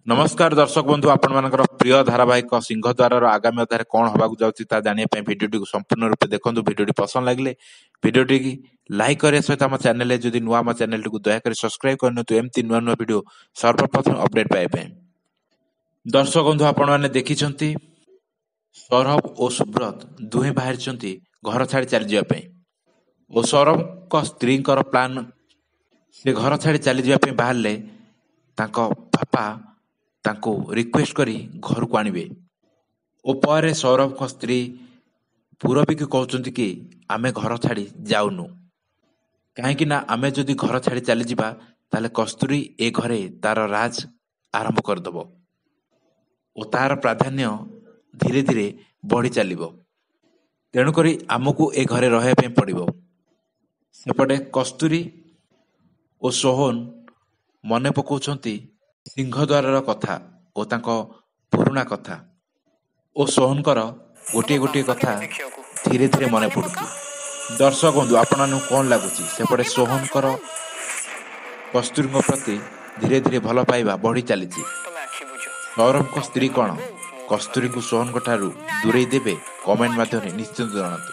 नमस्कार दर्शक बंधु आपण मानकर प्रिय धारावाहिक सिंहद्वार आगामी अध्याय कौन होगा जाऊँगी जानापी भिडियो संपूर्ण रूप देखो भिडियो पसंद लगे भिडियो लाइक करने सहित आम चैनल जदि नुआ आम चैनल दयाकोरी सब्सक्राइब करनी एमती नुआ नुआ भिडियो सर्वप्रथम अपडेट पाइबे। दर्शक बंधु आपण मैंने देखी सौरभ और सुब्रत दुहे बाहरी घर छाड़ी चली जावाई और सौरभ स्त्री प्लान से घर छाड़ी चली जावाई बाहर बापा तांको रिक्वेस्ट करी घर को आणवे और पर सौरभ को स्त्री पूरबी को कहते कि आमे घर छाड़ी जाऊनु कहीं आमे जदि घर छाड़ी चली जावा ताले कस्तूरी ए घरे तार राज आरंभ करदब और तार प्राधान्य धीरे धीरे बढ़ी चलो तेणुक आमको ए घरे रहा पड़ो। सेपटे कस्तूरी और सोहन मन पकाउछंती सिंहद्वार कथा और तांको पुरुणा कथा और सोहनकर गोटे गोटे कथा धीरे धीरे मन पड़ुची। दर्शक बंधु आपण कौन लगुच सेपटे सोहनकर कस्तूरी प्रति धीरे धीरे भल पाइबा बढ़ी चली सौरभ को स्त्री कौन कस्तूरी को सोहन ठारू दूरे देवे कमेंट माध्यम निश्चित जनातु।